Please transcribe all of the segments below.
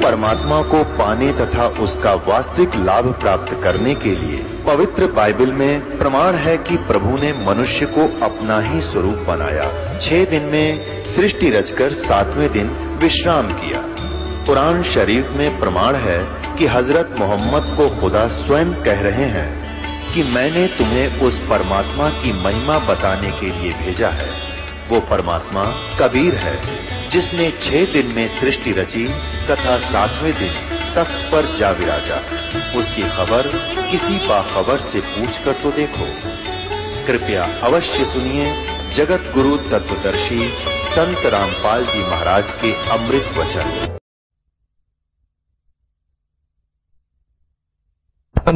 परमात्मा को पाने तथा उसका वास्तविक लाभ प्राप्त करने के लिए पवित्र बाइबल में प्रमाण है कि प्रभु ने मनुष्य को अपना ही स्वरूप बनाया। 6 दिन में सृष्टि रचकर 7वें दिन विश्राम किया। कुरान शरीफ में प्रमाण है कि हजरत मोहम्मद को खुदा स्वयं कह रहे हैं कि मैंने तुम्हें उस परमात्मा की महिमा बताने के लिए भेजा है। वो परमात्मा कबीर है जिसने 6 दिन में सृष्टि रची तथा 7वें दिन तख्त पर जा विराजा। उसकी खबर किसी बाखबर से पूछ कर तो देखो। कृपया अवश्य सुनिए जगत गुरु तत्वदर्शी संत रामपाल जी महाराज के अमृत वचन।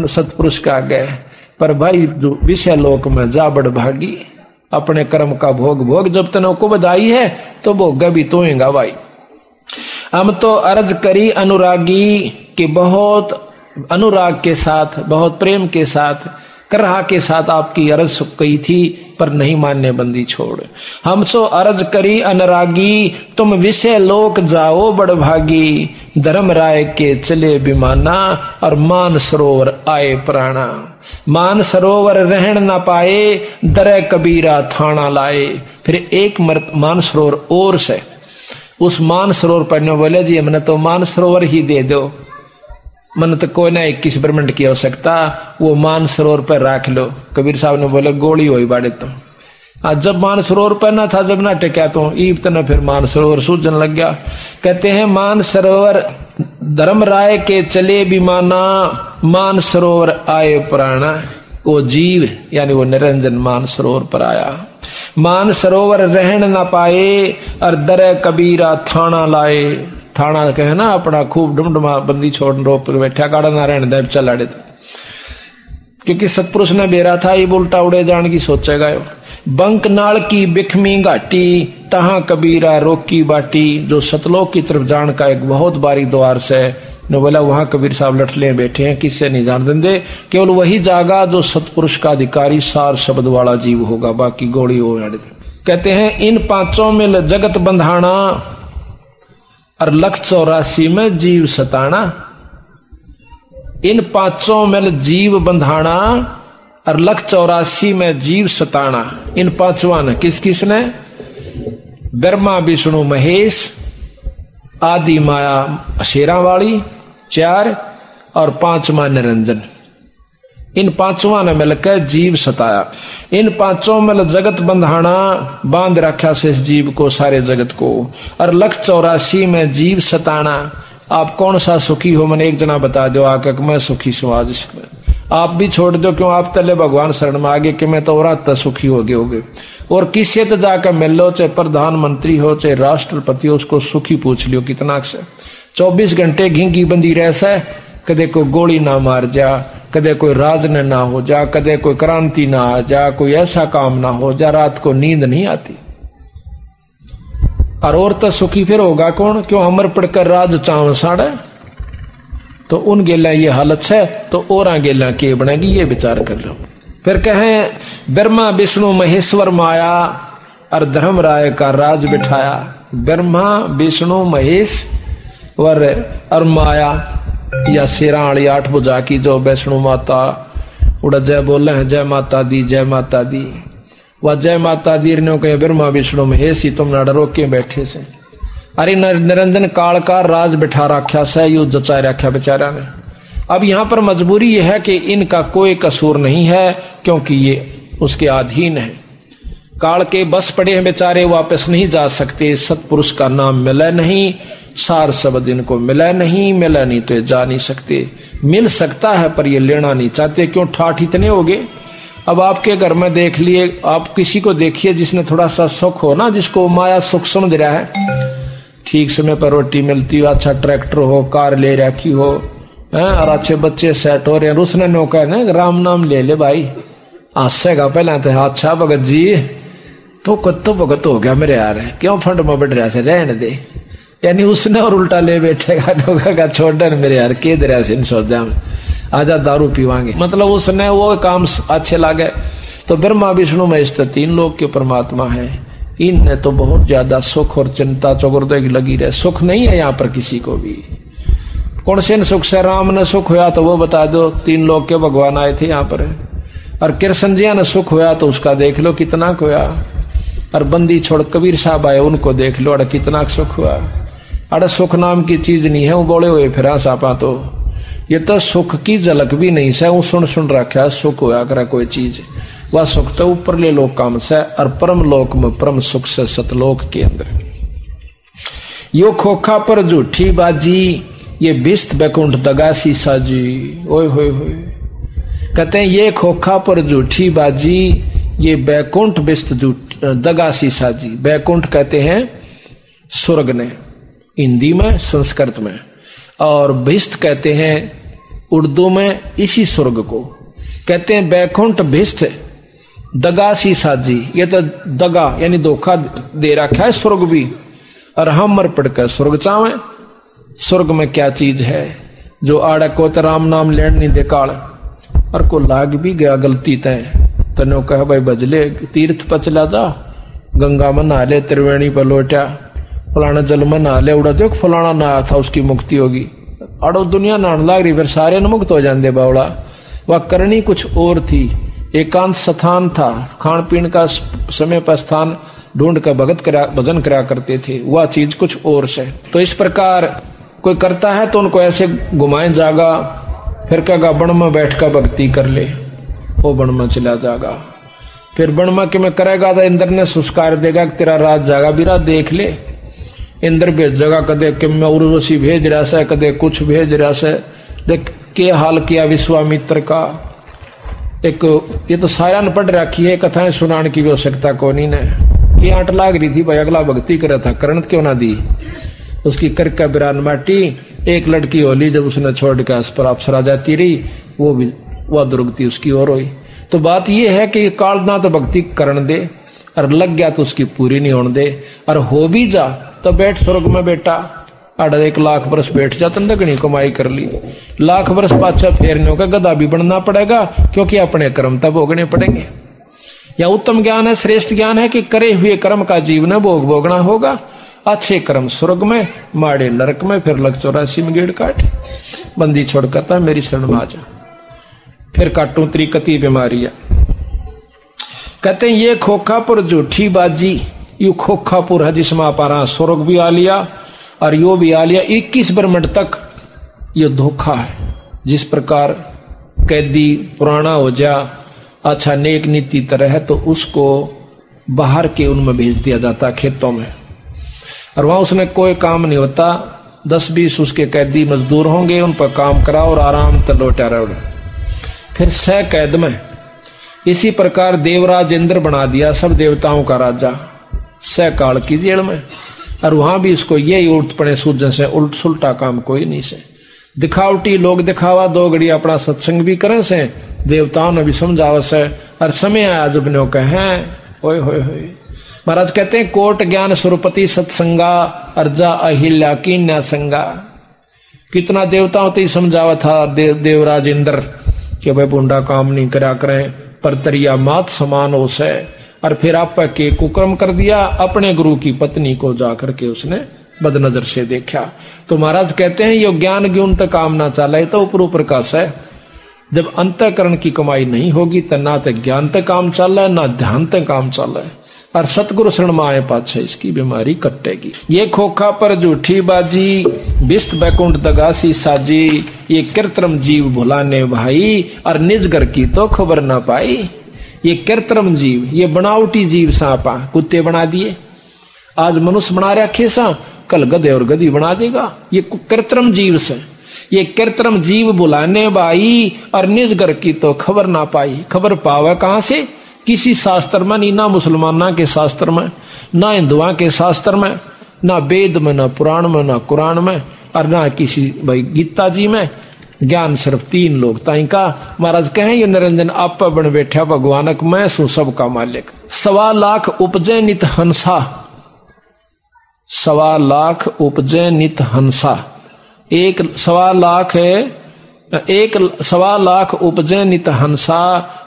सतपुरुष का गए पर भाई विषय लोक में जा बड़ भागी, अपने कर्म का भोग भोग, जब तनों को बधाई है तो भोग भी तोएगा भाई। हम तो अर्ज करी अनुरागी कि बहुत अनुराग के साथ, बहुत प्रेम के साथ, करहा के साथ आपकी अर्ज कही थी पर नहीं मानने बंदी छोड़। हम सो अर्ज करी अनुरागी तुम विषय लोक जाओ बड़ भागी, धर्म राय के चले विमाना और मान सरोवर आए प्राणा। मान सरोवर रहन न पाए दरे कबीरा थाना लाए। फिर एक मान सरोवर और से उस मान सरोवर पर बोले जी हमने तो मान सरोवर ही दे दो, मन तो कोई ना 21 ब्रह्मंड की आवश्यकता, वो मान सरोवर पर रख लो। कबीर साहब ने बोले गोली हो बाड़े तुम। आज जब मान सरोवर पर ना था, जब ना टेक्या तो ईब तना फिर मान सरोवर सूझन लग गया। कहते हैं मान सरोवर धर्म राय के चले विमाना, मान सरोवर आए प्राणा। वो जीव यानी वो निरंजन मान सरोवर पर आया। मान सरोवर रहन न पाए और दरे कबीरा थाना लाए। थाना कहे ना अपना खूब डुमडुमा बंदी छोड़ रोप पर बैठा गाड़ा ना रहने दे चल आड़े। क्योंकि सतपुरुष ने बेरा था ये उल्टा उड़े जान की सोचेगा। बंक नाल की बिखमी घाटी तहां कबीरा रोकी बाटी। जो सतलोक की तरफ जान का एक बहुत बारी द्वार से ने बोला वहां कबीर साहब लठले बैठे हैं, किससे नहीं जान देंगे। केवल वही जागा जो सतपुरुष का अधिकारी सार शब्द वाला जीव होगा, बाकी गोली हो। कहते हैं इन 5 में जगत बंधाना और 184 में जीव सताना। इन 5 में जीव बंधाना और 184 में जीव सताना। इन 5वां ने किस किस ने? ब्रह्मा विष्णु महेश आदि माया शेरा वाली 4 और 5वां निरंजन। इन 5वां ने मिलकर जीव सताया। इन 5 में जगत बंधाना बांध रखा से इस जीव को सारे जगत को। और 184 में जीव सताना। आप कौन सा सुखी हो मैंने एक जना बता दो आके मैं सुखी हूं आज इसमें। आप भी छोड़ दो क्यों आप तले भगवान शरण में आगे कि मैं तो और सुखी होगे। और किसी तो जाकर मिल लो, चाहे प्रधानमंत्री हो चाहे राष्ट्रपति हो, उसको सुखी पूछ लियो कितना से 24 घंटे घिंगी बंदी रह से, कदे कोई गोली ना मार जा, कदे कोई राज ना हो जा, कदे कोई क्रांति ना आ जा, कोई ऐसा काम ना हो जा, रात को नींद नहीं आती। और तो सुखी फिर होगा कौन? क्यों अमर पड़कर राज चाव साड़े तो उन गेला ये हालत है तो और गेला के बनेगी, ये विचार कर लो। फिर कहें ब्रह्मा विष्णु महेश्वर माया और धर्म राय का राज बिठाया। ब्रह्मा विष्णु महेश और माया या शेराणी 8 भुजा की जो वैष्णु माता उड़ा जय बोले हैं जय माता दी जय माता दी। वह जय माता दी ने कहे ब्रह्मा विष्णु महेश ही तुम डरो के बैठे से। अरे निरंजन काल का राज बिठा रखा से यू जचा रखा बेचारा ने। अब यहाँ पर मजबूरी यह है कि इनका कोई कसूर नहीं है क्योंकि ये उसके अधीन है। काल के बस पड़े हैं बेचारे, वापस नहीं जा सकते। सतपुरुष का नाम मिला नहीं, सार शब्द इनको मिला नहीं तो ये जा नहीं सकते। मिल सकता है पर ये लेना नहीं चाहते। क्यों? ठाठ इतने हो गए। अब आपके घर में देख लिए, आप किसी को देखिए जिसने थोड़ा सा सुख हो ना, जिसको माया सुख समझ रहा है, ठीक समय पर रोटी मिलती हो, अच्छा ट्रैक्टर हो, कार ले रखी हो, और अच्छे बच्चे सेट हो रहे हैं, उसने नौका है ना राम नाम ले ले भाई हंसेगा पहले तो। अच्छा भगत जी तो कत्तो भगत हो गया मेरे यार, क्यों फंड में बढ़ रहा से रहने दे। यानी उसने और उल्टा ले बैठेगा, नौका का छोड़ दे मेरे यार के दे से सोचा आजा दारू पीवांगे। मतलब उसने वो काम अच्छे लागे। तो ब्रह्मा विष्णु महेश 3 लोग के परमात्मा है। इनने तो बहुत ज्यादा सुख और चिंता चौगुर्दे की लगी रहे। सुख नहीं है यहाँ पर किसी को भी। कौन से सुख से राम ने सुख हुआ तो वो बता दो, 3 लोग के भगवान आए थे यहाँ पर। और कृष्ण जी ने सुख हुआ तो उसका देख लो कितना हुआ। और बंदी छोड़ कबीर साहब आए, उनको देख लो, अरे कितना सुख हुआ। अरे सुख नाम की चीज नहीं है, वो बोले हुए फिर सापा तो ये तो सुख की झलक भी नहीं से, वो सुन रखा सुख होया करे कोई चीज। वह सुख तो ऊपर ले लोक काम से, और परम लोक में परम सुख से सतलोक के अंदर। यो खोखा पर झूठी बाजी, ये बिस्त बैकुंठ दगासी साजी। ओए होए होए, कहते हैं ये खोखा पर झूठी बाजी, ये बैकुंठ बिस्त दगासी साजी। बैकुंठ कहते हैं स्वर्ग ने हिंदी में, संस्कृत में, और बिस्त कहते हैं उर्दू में इसी स्वर्ग को कहते हैं बैकुंठ बिस्त दगासी साजी। ये तो दगा यानी धोखा दे रखा है स्वर्ग भी, और हम मर पड़कर स्वर्ग चावे। स्वर्ग में क्या चीज है जो आड़ा को तो राम नाम लेन नहीं दे काल, और को लाग भी गया गलती तय तने कह भाई बजले तीर्थ पर चला जा, गंगा में नहा ले, त्रिवेणी पर लौटा, फलाना जल में नहा ले, उड़ा देख फलाना नहा था उसकी मुक्ति होगी। अड़ो दुनिया नहाने लाग रही, फिर सारे न मुक्त हो जाते बावड़ा। वह करनी कुछ और थी, एकांत स्थान था, खान पीन का समय पर स्थान ढूंढ कर भजन करा करते थे, वह चीज कुछ और से। तो इस प्रकार कोई करता है तो उनको ऐसे घुमाए जागा, फिर कहेगा बन में बैठ कर भक्ति कर ले, वो बन में चला जागा। फिर बन में कि मैं करेगा तो इंद्र ने सुस्कार देगा कि तेरा राज जागा बीरा देख ले। इंद्र भेजेगा, कदे कि मैं उर्वशी भेज रहा से, कदे कुछ भेज रहा से। देख के हाल किया विश्वामित्र का। एक ये तो सारा न पढ़ रखी है, कथाएं सुनाने की भी आवश्यकता को नहीं ने। ये आंट लाग रही थी भाई, अगला भक्ति करा था, करण क्यों ना दी। उसकी करक का बिरान माटी, एक लड़की होली जब उसने छोड़ के अप्सरा जाती रही, वो भी वह दुर्गति उसकी ओर हुई। तो बात यह है कि काल ना तो भक्ति करण दे, और लग गया तो उसकी पूरी नहीं होने दे, और हो भी जा तो बैठ स्वर्ग में बेटा। 1 लाख वर्ष बैठ जा, तंदगनी कमाई कर ली, लाख वर्ष पाछा फेरने का गधा भी बनना पड़ेगा, क्योंकि अपने कर्म तब भोगने पड़ेंगे। या उत्तम ज्ञान है, श्रेष्ठ ज्ञान है कि करे हुए कर्म का जीवन भोग भोगना होगा। अच्छे कर्म स्वर्ग में, माड़े नरक में, फिर लग 84 में गेड़ काट। बंदी छोड़ करता मेरी शरण में आ जा, फिर काटू तेरी कती बीमारियां। कहते हैं ये खोखापुर झूठी बाजी, यू खोखापुर है जिसमें आप स्वर्ग भी आ लिया और यो भी आ लिया। 21 ब्रह्मंड तक ये धोखा है। जिस प्रकार कैदी पुराना हो जा, अच्छा नेक नीति तरह है, तो उसको बाहर के उनमें भेज दिया जाता खेतों में, और वहां उसने कोई काम नहीं होता। 10-20 उसके कैदी मजदूर होंगे, उन पर काम कराओ और आराम से लौटा रहो। फिर 6 कैद में इसी प्रकार देवराज इंद्र बना दिया, सब देवताओं का राजा, 6 काल की जेल में। और वहां भी इसको यही उल्ट पड़े सूझन से, उल्ट सुलटा काम कोई नहीं से। दिखावटी लोग दिखावा, 2 घड़ी अपना सत्संग भी करें से, देवताओं ने भी समझावा से। और समय आया जब ने कहे ओए होए होए। महाराज कहते हैं कोट ज्ञान स्वरूपति सत्संगा, अर्जा अहिल्या की न्यासंगा। कितना देवताओं तो समझावा था देवराज इंद्र कि भाई बुंडा काम नहीं करा करें, पर तरिया मात समान हो से। और फिर आप के कुकर्म कर दिया, अपने गुरु की पत्नी को जाकर के उसने बदनजर से देखा। तो महाराज कहते हैं यो ज्ञान गुण तक काम ना चाले तो ऊपर प्रकाश है। जब अंतःकरण की कमाई नहीं होगी तो ना तो ज्ञान तक काम चल रहा है, ना ध्यान तक काम चल रहा है। और सतगुरु शरण में आए पाछे इसकी बीमारी कटेगी। ये खोखा पर झूठी बाजी, बिस्त बैकुंठ दगासी साजी, ये कृत्रिम जीव भुलाने भाई, और निज घर की तो खबर ना पाई। ये कृत्रिम जीव, ये बनावटी जीव सांपा, कुत्ते बना दिए, आज मनुष्य बना रखे सा, कल गधे और गधी बना देगा। ये कृत्रिम जीव से, ये कृत्रिम जीव बुलाने भाई, और निज घर की तो खबर ना पाई। खबर पावे कहां से? किसी शास्त्र में नहीं, ना मुसलमाना के शास्त्र में, ना हिंदुआ के शास्त्र में, ना वेद में, ना पुराण में, ना कुरान में, और ना किसी भाई गीता जी में। ज्ञान सिर्फ 3 लोग ताई का। महाराज कहें ये निरंजन आप पर बन बैठा भगवानक, मैं सू सबका मालिक। 1.25 लाख उपजे नित हंसा, 1.25 लाख उपजे नित हंसा। 1.25 लाख है, 1.25 लाख उपजे नित हंसा,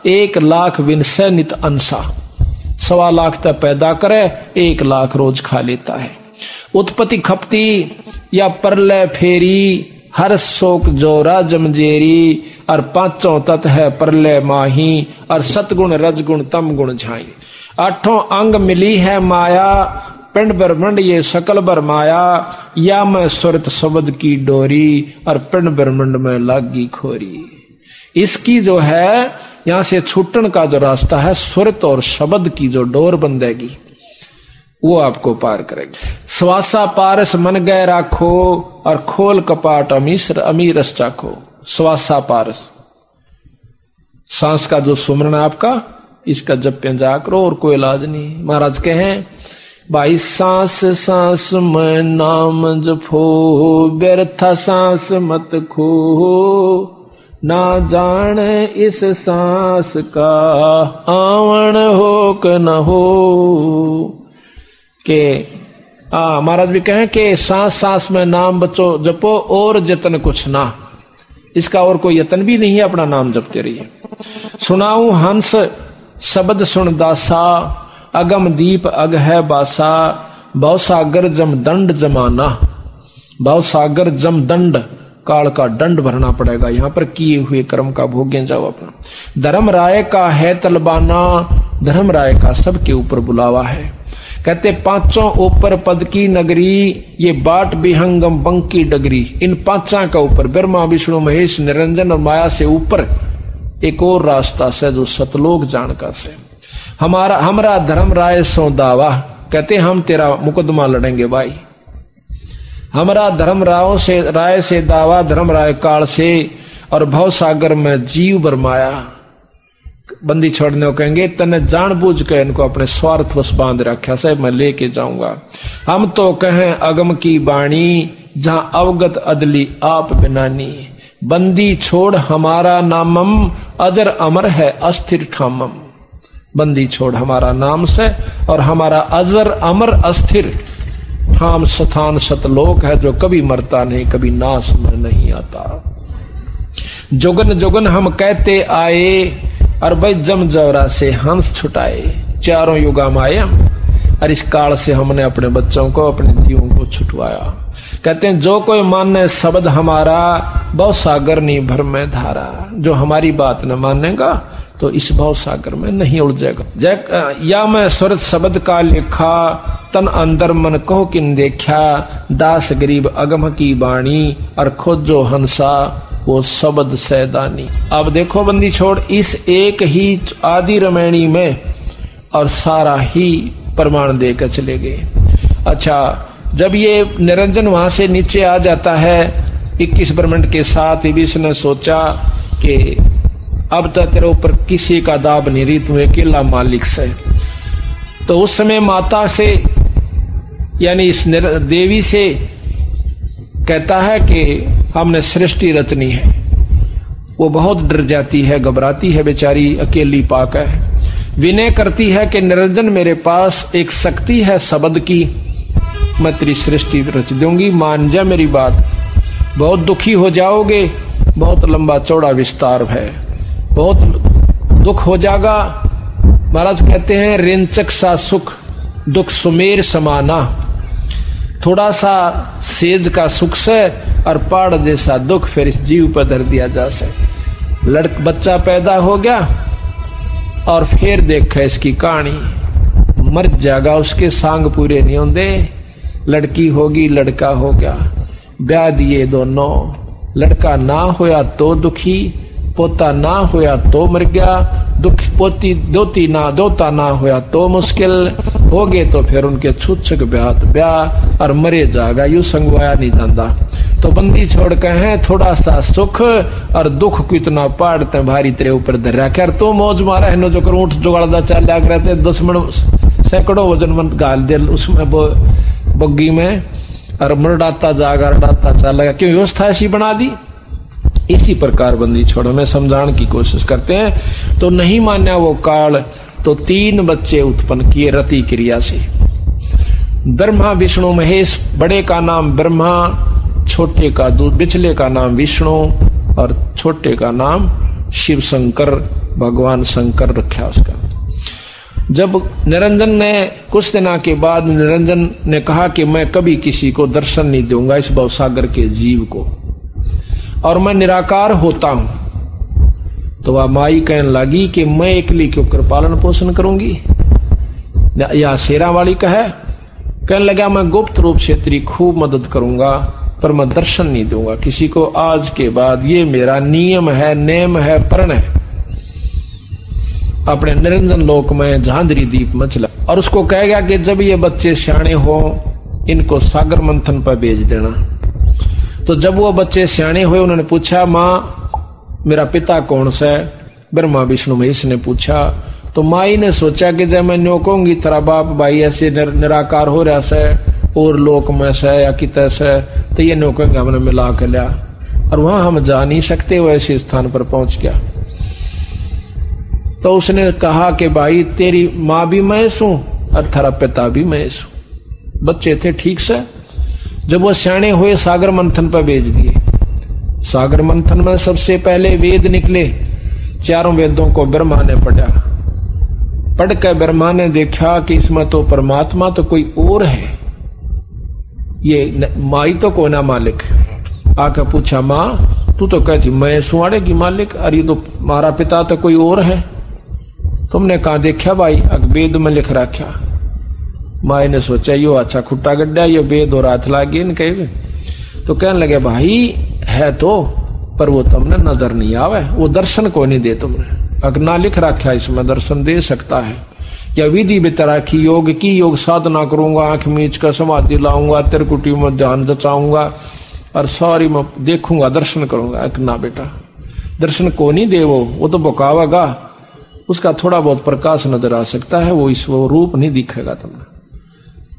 1 लाख विनसे नित अंसा। 1.25 लाख तक पैदा करे, 1 लाख रोज खा लेता है। उत्पत्ति खपती या परलय फेरी, हर शोक जोरा जमजेरी, और पांचों तत् है प्रलय माही, और सतगुण रजगुण तम गुण झाई। आठों अंग मिली है माया, पिंड ब्रह्मंड ये सकल बर माया, या मैं सुरत शब्द की डोरी, और पिंड ब्रह्मंड में लागी खोरी। इसकी जो है यहां से छूटन का जो रास्ता है, सुरत और शब्द की जो डोर बंधेगी वो आपको पार करेगी। श्वासा पारस मन गए राखो, और खोल कपाट अमीरस चाखो। श्वासा पारस, सांस का जो सुमरण आपका, इसका जप जा करो और कोई इलाज नहीं। महाराज कहे भाई सांस सांस में नाम जपो, व्यर्था सांस मत खो, ना जाने इस सांस का आवन हो कि न हो। के महाराज भी कहें कि सांस सांस में नाम बचो जपो और जतन कुछ ना, इसका और कोई यतन भी नहीं है, अपना नाम जपते रहिए। सुनाऊं हंस शब्द सुन दासा, अगम दीप अग है बासा, भव सागर जम दंड जमाना। भव सागर जम दंड, काल का दंड भरना पड़ेगा, यहां पर किए हुए कर्म का भोगे जाओ अपना। धर्म राय का है तलबाना, धर्म राय का सबके ऊपर बुलावा है। कहते पांचों ऊपर पद की नगरी, ये बाट विहंगम बंकी डगरी। इन पांचा का ऊपर ब्रह्मा विष्णु महेश निरंजन और माया से ऊपर एक और रास्ता से, जो सतलोक जानका से। हमारा धर्म राय सो दावा, कहते हम तेरा मुकदमा लड़ेंगे भाई। हमारा धर्म राय से दावा, धर्म राय काल से, और भव सागर में जीव बरमाया। बंदी छोड़ने को कहेंगे तने जानबूझ के इनको अपने स्वार्थ वश बांध रखा से, मैं लेके जाऊंगा। हम तो कहें अगम की बाणी, जहां अवगत अदली आप बिनानी। बंदी छोड़ हमारा नामम, अजर अमर है अस्थिर ठामम। बंदी छोड़ हमारा नाम से, और हमारा अजर अमर अस्थिर ठाम स्थान सतलोक है, जो कभी मरता नहीं, कभी नाश में नहीं आता। जोगन जोगन हम कहते आए, और भाई जम जवरा से हंस छुटाए। चारों युगा में आए हम, और इस काल से हमने अपने बच्चों को, अपने जीवों को छुटवाया। कहते हैं जो कोई माने शब्द हमारा, बहुत सागर नहीं भर में धारा। जो हमारी बात न मानेगा तो इस भाव सागर में नहीं उलझेगा। या मैं सुरत शब्द का लिखा, तन अंदर मन कहो किन देखा। दास गरीब अगम की बाणी, और खोजो हंसा वो शब्द सैदानी। अब देखो बंदी छोड़, इस एक ही आदि रमैणी में और सारा ही प्रमाण देकर चले गए। अच्छा, जब ये निरंजन वहां से नीचे आ जाता है 21 ब्रह्मंड के साथ, विष्णु ने सोचा कि अब तो तेरे ऊपर किसी का दाब नहीं रही, तू अकेला मालिक से। तो उस समय माता से, यानी इस देवी से कहता है कि हमने सृष्टि रचनी है। वो बहुत डर जाती है, घबराती है बेचारी, अकेली पाक है। विनय करती है कि निरंजन मेरे पास एक शक्ति है शब्द की, मैं तेरी सृष्टि रच दूंगी, मान जा मेरी बात। बहुत दुखी हो जाओगे, बहुत लंबा चौड़ा विस्तार है, बहुत दुख हो जाएगा। महाराज कहते हैं रेंचक सा सुख दुख सुमेर समाना। थोड़ा सा सेज का सुख से और पहाड़ जैसा दुख फिर इस जीव पर धर दिया जा सके। बच्चा पैदा हो गया और फिर देखा इसकी कहानी, मर जाएगा, उसके सांग पूरे नहीं होंगे। लड़की होगी, लड़का हो गया, ब्याह दिए दोनों। लड़का ना होया तो दुखी, पोता ना होया तो मर गया, दुख पोती दोता ना होया तो मुश्किल हो गए। तो फिर उनके छुच्छक ब्याह और मरे जाएगा, यू संगवाया नहीं जाता। तो बंदी छोड़ के हैं थोड़ा सा सुख और दुख को इतना पाड़ते भारी तेरे ऊपर धर रखा। तो मौज मारा है, जो कर ऊँट जुगाड़दा चल रहते 10 मिनट सैकड़ों वजन मन गाल दे उसमें बग्गी में, और मरडाता जागा रडाता चल, क्यों व्यवस्था ऐसी बना दी। इसी प्रकार बंदी छोड़ में समझाने की कोशिश करते हैं। तो नहीं मान्या वो काल, तो 3 बच्चे उत्पन्न किए रति क्रिया से। ब्रह्मा विष्णु महेश, बड़े का नाम ब्रह्मा, छोटे का बिचले का नाम विष्णु और छोटे का नाम शिव शंकर, भगवान शंकर रखा उसका। जब निरंजन ने कुछ दिनों के बाद निरंजन ने कहा कि मैं कभी किसी को दर्शन नहीं दूंगा इस भवसागर के जीव को, और मैं निराकार होता हूं। तो वह माई कहने लगी कि मैं अकेली क्यों कर पालन पोषण करूंगी, या शेरा वाली कहने लगा मैं गुप्त रूप से तेरी खूब मदद करूंगा, पर मैं दर्शन नहीं दूंगा किसी को आज के बाद। ये मेरा नियम है, नेम है, प्रण है। अपने निरंजन लोक में झांझरी दीप मचला और उसको कह गया कि जब ये बच्चे सियाणे हो इनको सागर मंथन पर भेज देना। तो जब वो बच्चे सियाणे हुए उन्होंने पूछा माँ मेरा पिता कौन सा है? ब्रह्मा विष्णु महेश ने पूछा। तो माई ने सोचा कि जब मैं न्यो कहूंगी तेरा बाप भाई ऐसे निराकार हो रहा से और लोक में से या कित से, तो ये न्यो कहेंगे हमने मिला के लिया, और वहां हम जा नहीं सकते, वैसे स्थान पर पहुंच गया। तो उसने कहा कि भाई तेरी माँ भी महेश हूं और तेरा पिता भी महेश हूं। बच्चे थे ठीक से। जब वो सियाणे हुए सागर मंथन पर भेज दिए। सागर मंथन में सबसे पहले वेद निकले। चारों वेदों को ब्रह्मा ने पढ़ा। पढ़ कर ब्रह्मा ने देखा कि इसमें तो परमात्मा तो कोई और है, ये माई तो कोई ना मालिक। आकर पूछा माँ तू तो कहती मैं सुहाड़े की मालिक, अरे तो मारा पिता तो कोई और है। तुमने कहा देखा भाई? वेद में लिख रखा। माई ने सोचा यो अच्छा खुट्टा गड्ढा, ये वेद और हाथ लागे इन कहे। तो कहने लगे भाई है तो, पर वो तुमने नजर नहीं आवे, वो दर्शन को नहीं दे तुमने। अगर ना लिख रखा इसमें दर्शन दे सकता है, या विधि बितरा की योग की योग साधना करूंगा, आंख मीच कर समाधि लाऊंगा, त्रिकुटी में ध्यान जचाऊंगा और सारी मैं देखूंगा दर्शन करूंगा। ना बेटा दर्शन को नहीं दे, वो तो बकावेगा, उसका थोड़ा बहुत प्रकाश नजर आ सकता है, वो रूप नहीं दिखेगा तुमने।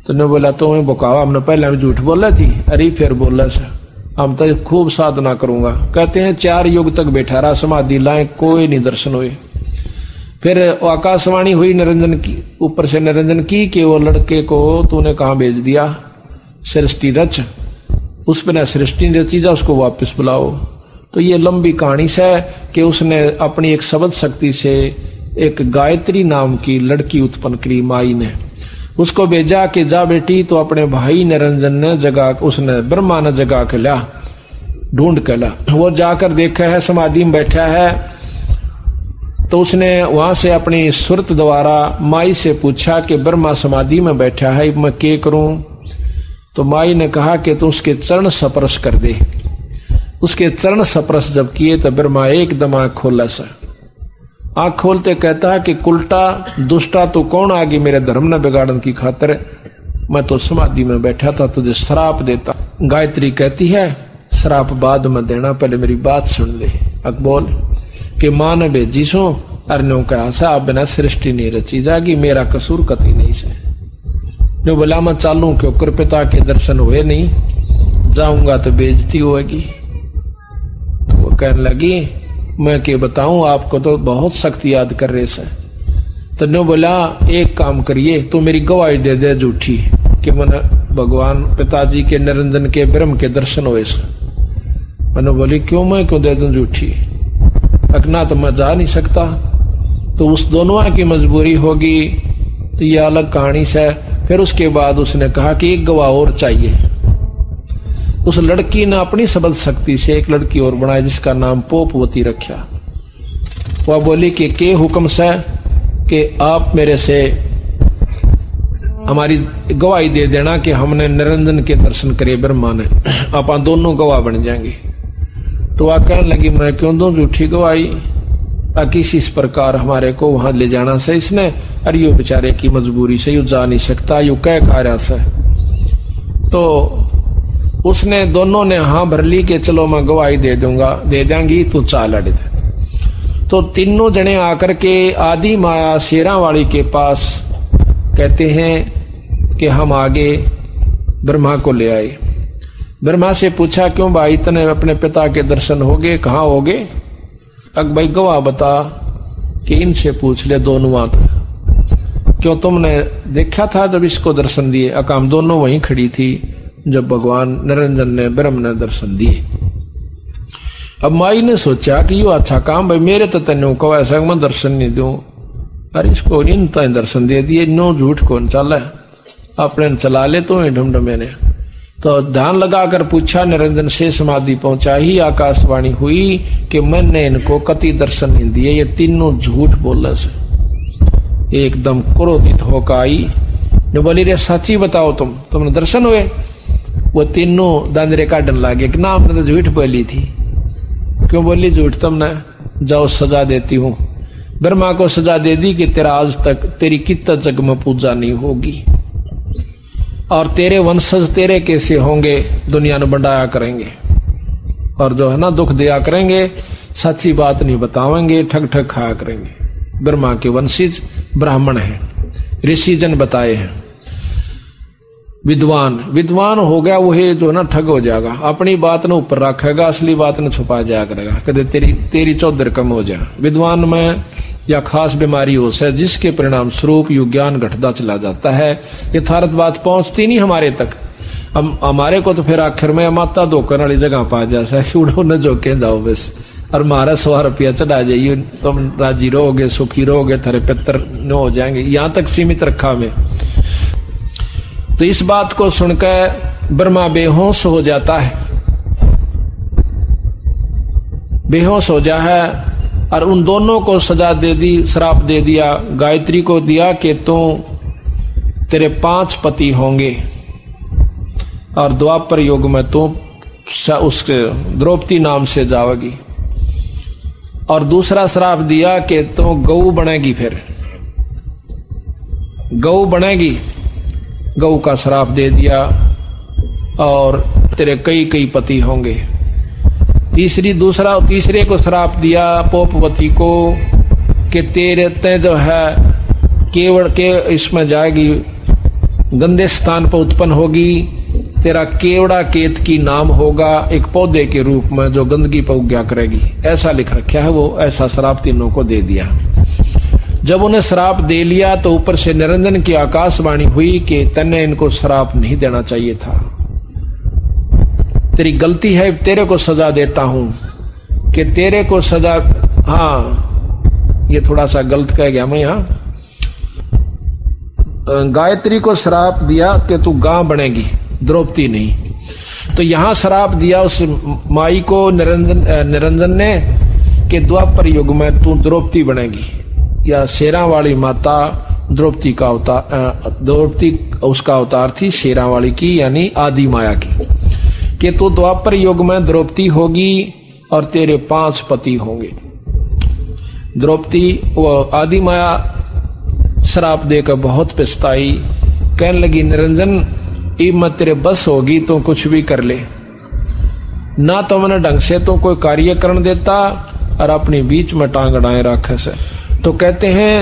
तो ने बोला तो मैं बकावा, हमने पहले भी झूठ बोला थी, अरे फिर बोला सर हम तो खूब साधना करूंगा। कहते हैं 4 युग तक बैठा रहा समाधि लाए, कोई नहीं दर्शन हुए। फिर आकाशवाणी हुई निरंजन की, ऊपर से निरंजन की कि वो लड़के को तूने कहां भेज दिया, सृष्टि रच, उस पर न सृष्टि रची जा, उसको वापस बुलाओ। तो ये लंबी कहानी से कि उसने अपनी एक शब्द शक्ति से एक गायत्री नाम की लड़की उत्पन्न करी माई ने, उसको भेजा कि जा बेटी। तो अपने भाई निरंजन ने जगा, उसने ब्रह्मा ने जगा के ला, ढूंढ के ला। वो जाकर देखा है समाधि में बैठा है। तो उसने वहां से अपनी सुरत द्वारा माई से पूछा कि ब्रह्मा समाधि में बैठा है, मैं क्या करूं? तो माई ने कहा कि तू उसके चरण स्पर्श कर दे। उसके चरण स्पर्श जब किए तो ब्रह्मा एकदम आंख खोला सा। आंख खोलते कहता है कि कुलटा दुष्टा तो कौन आगे मेरे धर्म न बिगाड़न की खातिर, मैं तो समाधि में बैठा था, तुझे श्राप देता। गायत्री कहती है श्राप बाद में देना, पहले मेरी बात सुन ले। अब बोल कि मां ने भेजी सो अरनो कहा सा बिना सृष्टि नहीं रची जागी, मेरा कसूर कति नहीं से। जो बोला मैं चालू क्यों कर, पिता के दर्शन हुए नहीं, जाऊंगा तो बेइज्जती होगी। तो वो कहने लगी मैं क्या बताऊं आपको, तो बहुत सख्त याद कर रहे से। तो ने बोला एक काम करिए, तो मेरी गवाही दे दे झूठी कि मैंने भगवान पिताजी के निरंजन के ब्रह्म के दर्शन हुए से। मैंने बोली क्यों, मैं क्यों दे दूं झूठी, अकना तो मैं जा नहीं सकता। तो उस दोनों की मजबूरी होगी, तो ये अलग कहानी से। फिर उसके बाद उसने कहा कि एक गवाह और चाहिए। उस लड़की ने अपनी सबल शक्ति से एक लड़की और बनाई जिसका नाम पोपवती रखा। वह बोली कि के हुक्म से कि आप मेरे से हमारी गवाही दे देना कि हमने निरंजन के दर्शन करे ब्रह्मा ने, आप दोनों गवाह बन जाएंगे। तो वह कहने लगी मैं क्यों दूं झूठी गवाही, किसी इस प्रकार हमारे को वहां ले जाना से इसने, अरे यो बेचारे की मजबूरी से यू जा नहीं सकता, यू कह कार्य से। तो उसने दोनों ने हाँ भर ली कि चलो मैं गवाही दे दूंगा, दे देंगी, तू चाल अड़े। तो तीनों जने आकर के आदि माया शेरा वाली के पास कहते हैं कि हम आगे ब्रह्मा को ले आए। ब्रह्मा से पूछा क्यों भाई तने अपने पिता के दर्शन होगे, कहाँ होगे? अब भाई गवाह बता कि इनसे पूछ ले दोनों आकर, क्यों तुमने देखा था जब इसको दर्शन दिए? अकाम दोनों वहीं खड़ी थी जब भगवान निरंजन ने ब्रह्म ने दर्शन दिए। अब माई ने सोचा कि यो अच्छा काम भाई, मेरे तो तेन को ऐसा मैं दर्शन नहीं दूं, अरे इसको इन दर्शन दे दिए, नो झूठ कौन चला, अपने चला ले तो ढमढमे ने। तो ध्यान लगाकर पूछा, निरंजन से समाधि पहुंचा ही आकाशवाणी हुई कि मैंने इनको कति दर्शन नहीं दिए, ये तीनों झूठ बोले से। एकदम क्रोधित होकर आई ने बोली, रे सच्ची बताओ तुमने दर्शन हुए? वो तीनों दांदरे काटने लगे कि ना हमने तो झूठ बोली थी। क्यों बोली झूठ तुमने? जाओ सजा देती हूं। ब्रह्मा को सजा दे दी कि तेरा आज तक तेरी कितना जग में पूजा नहीं होगी और तेरे वंशज तेरे कैसे होंगे, दुनिया ने बढ़ाया करेंगे और जो है ना दुख दिया करेंगे, सच्ची बात नहीं बतावेंगे, ठग ठग खाया करेंगे। ब्रह्मा के वंशज ब्राह्मण हैं, ऋषि जन बताए हैं। विद्वान हो गया वही जो ना ठग हो जाएगा, अपनी बात ने ऊपर रखेगा, असली बात ने छुपा जाया करेगा, कदे तेरी चौधर कम हो जाए। विद्वान में या खास बीमारी हो से जिसके परिणाम स्वरूप यु ज्ञान घटता चला जाता है, यथार्थ बात पहुंचती नहीं हमारे तक। हमारे को तो फिर आखिर में माता धोकर वाली जगह पा जाए उड़ो जो के जाओ बस, और मारा 100 रुपया चढ़ा जाइए, तुम राजी रहोगे, सुखी रहोगे, थारे पितर न हो जाएंगे, यहां तक सीमित रखा में। तो इस बात को सुनकर ब्रह्मा बेहोश हो जाता है, बेहोश हो जा है और उन दोनों को सजा दे दी, श्राप दे दिया। गायत्री को दिया कि तेरे 5 पति होंगे और द्वापर युग में तू उसके द्रौपदी नाम से जाओगी। और दूसरा श्राप दिया कि तू गऊ बनेगी, फिर गऊ बनेगी, गऊ का श्राप दे दिया और तेरे कई पति होंगे। तीसरे को श्राप दिया पोपवती को कि तेरे ते जो है केवड़ के इसमें जाएगी, गंदे स्थान पर उत्पन्न होगी, तेरा केवड़ा केत की नाम होगा, एक पौधे के रूप में जो गंदगी पर उग्या करेगी, ऐसा लिख रखा है। वो ऐसा श्राप तीनों को दे दिया। जब उन्हें श्राप दे लिया तो ऊपर से निरंजन की आकाशवाणी हुई कि तन्ने इनको श्राप नहीं देना चाहिए था, तेरी गलती है, तेरे को सजा देता हूं कि तेरे को सजा। हाँ, ये थोड़ा सा गलत कह गया मैं यहां। गायत्री को श्राप दिया कि तू गां बनेगी, द्रौपदी नहीं। तो यहां श्राप दिया उस माई को निरंजन ने कि द्वापर युग में तू द्रौपदी बनेगी, या शेरा वाली माता द्रौपदी का अवतार, द्रौपदी उसका अवतार थी शेरा वाली की, यानी आदि माया की, कि तू द्वापर युग में द्रौपदी होगी और तेरे 5 पति होंगे। द्रौपदी वो आदि माया श्राप देकर बहुत पछताई, कहने लगी निरंजन मत तेरे बस होगी तो कुछ भी कर ले, ना तो मैंने ढंग से तो कोई कार्य करने देता और अपने बीच में टांग अड़ाए रखे से। तो कहते हैं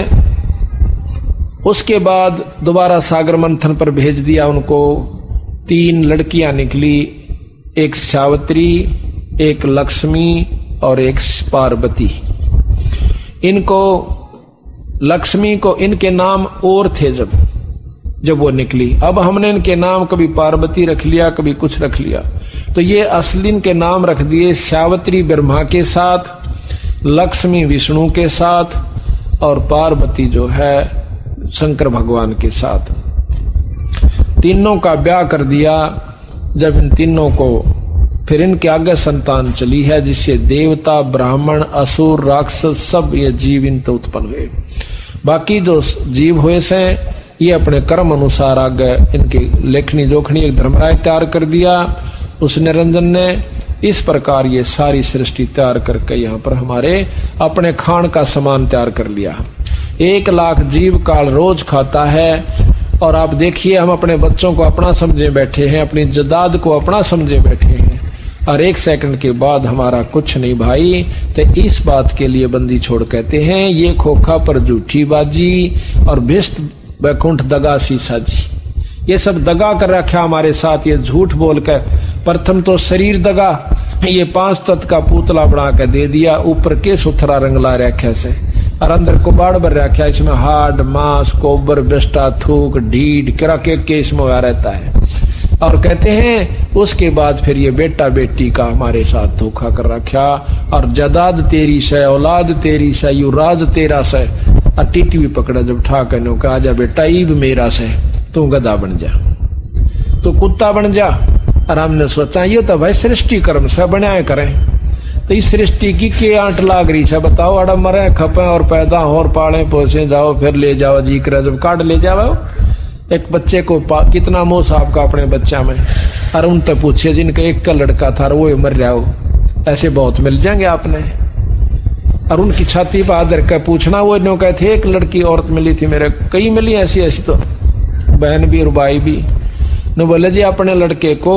उसके बाद दोबारा सागर मंथन पर भेज दिया उनको। 3 लड़कियां निकली, एक सावित्री, एक लक्ष्मी और एक पार्वती। इनको लक्ष्मी को इनके नाम और थे जब वो निकली। अब हमने इनके नाम कभी पार्वती रख लिया, कभी कुछ रख लिया, तो ये असली इनके नाम रख दिए सावित्री ब्रह्मा के साथ, लक्ष्मी विष्णु के साथ और पार्वती जो है शंकर भगवान के साथ। तीनों का ब्याह कर दिया। जब इन तीनों को फिर इनके आगे संतान चली है, जिससे देवता, ब्राह्मण, असुर, राक्षस सब ये जीव इन तो उत्पन्न हुए। बाकी जो जीव हुए से ये अपने कर्म अनुसार आगे इनकी लेखनी जोखनी एक धर्मराय तैयार कर दिया उस निरंजन ने। इस प्रकार ये सारी सृष्टि तैयार करके यहाँ पर हमारे अपने खान का सामान तैयार कर लिया। 1 लाख जीव काल रोज खाता है। और आप देखिए हम अपने बच्चों को अपना समझे बैठे हैं, अपनी जदाद को अपना समझे बैठे हैं, और 1 सेकंड के बाद हमारा कुछ नहीं भाई। तो इस बात के लिए बंदी छोड़ कहते हैं ये खोखा पर झूठी बाजी और भिष्ट वैकुंठ दगा सीसा जी। ये सब दगा कर रखा हमारे साथ, ये झूठ बोलकर। प्रथम तो शरीर दगा, ये 5 तत्व का पुतला बना कर दे दिया, ऊपर के सुथरा रंगला रखा से, और अंदर कुबाड़ भर रखा, इसमें हाड, मांस, गोबर, बिस्टा, थूक, ढीड किरा के इसमें हुआ रहता है। और कहते हैं उसके बाद फिर ये बेटा बेटी का हमारे साथ धोखा कर रखा, और जदाद तेरी से, औलाद तेरी से, युवराज तेरा से, और टीटी भी पकड़ा जब ठा कहने का आजा बेटा ईब मेरा से, तू गधा बन जा, तू कुत्ता बन जा, और हमने सोचा ये तो भाई सृष्टि कर्म से बनाए करें, तो इस सृष्टि की के आंट लाग रही है बताओ। अड़ा मरे खपे और पैदा हो और पाले पोसे जाओ फिर ले जाओ जी करे जब काट ले जाओ। एक बच्चे को कितना मोह साहब का अपने बच्चा में, और उन तक पूछे जिनका एक का लड़का था वो मर रहा हो, ऐसे बहुत मिल जाएंगे आपने। और उनकी छाती पर आदर कर पूछना, वो नो कहते एक लड़की औरत मिली थी मेरे, कई मिली ऐसी ऐसी तो बहन भी और भाई भी। न बोले जी अपने लड़के को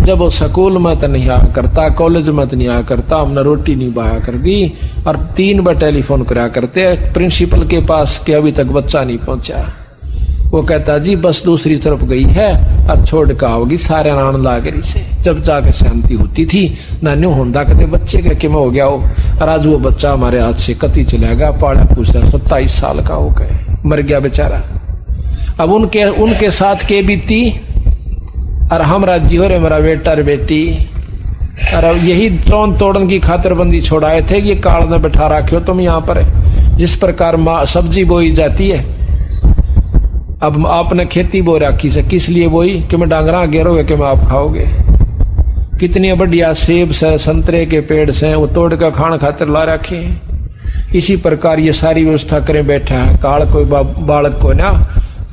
जब वो स्कूल में तो नहीं आया करता, कॉलेज में तो नहीं आया करता, हमने रोटी नहीं बहाया कर दी, और 3 बार टेलीफोन करा करते प्रिंसिपल के पास कि अभी तक बच्चा नहीं पहुंचा। वो कहता जी बस दूसरी तरफ गई है और छोड़ कर आओगी सारे नान लागरी से। जब जाके शांति होती थी नान्यू होंदा कहते बच्चे का कि मैं हो गया हो, और आज वो बच्चा हमारे हाथ से कति चला गया, पाड़ा पूछा 27 साल का हो गए, मर गया बेचारा। अब उनके साथ के बीती और हम राज्य हो रहे मेरा बेटा और बेटी, और यही तोड़ तोड़न की खातरबंदी छोड़ाए थे कि ये काल में बैठा रखे हो तुम यहाँ पर। जिस प्रकार सब्जी बोई जाती है, अब आपने खेती बो रखी से किस लिए बोई कि मैं डांगरा गेरोगे कि मैं आप खाओगे। कितनी बढ़िया सेब से संतरे के पेड़ से वो तोड़ कर खान खातर ला रखे हैं। इसी प्रकार ये सारी व्यवस्था करें बैठा है काल कोई बालक को ना,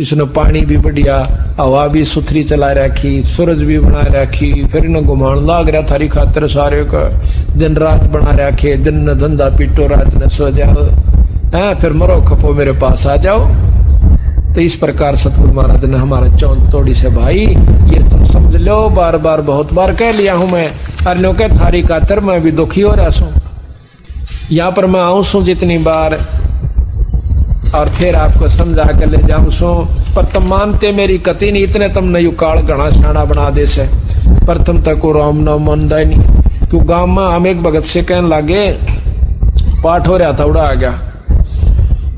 इसने पानी भी बढ़िया, हवा भी सुथरी चला रखी, सूरज भी बना रखी, फिर इन्हें घुमान लाग रहा थारी खातर सारे का, दिन रात बना रखे, दिन न धंधा पीटो रात न सो जाओ, फिर मरो खपो मेरे पास आ जाओ। तो इस प्रकार सतगुरु महाराज ने हमारा चौल तोड़ी से भाई ये तुम समझ लो, बार बार बहुत बार कह लिया हूं मैं, अन्यों के थारी खातर मैं भी दुखी हो रहा हूं। यहाँ पर मैं आऊं सू जितनी बार और फिर आपको समझा कर ले जाऊं सो, पर तुम मानते मेरी कति नहीं, इतने तुमने यू काल घना शाना बना दे से, पर तुम तक राम नाम मानदा ही नहीं। क्यों गांव में हम एक भगत से कहने लगे, पाठ हो रहा था उड़ा आ गया,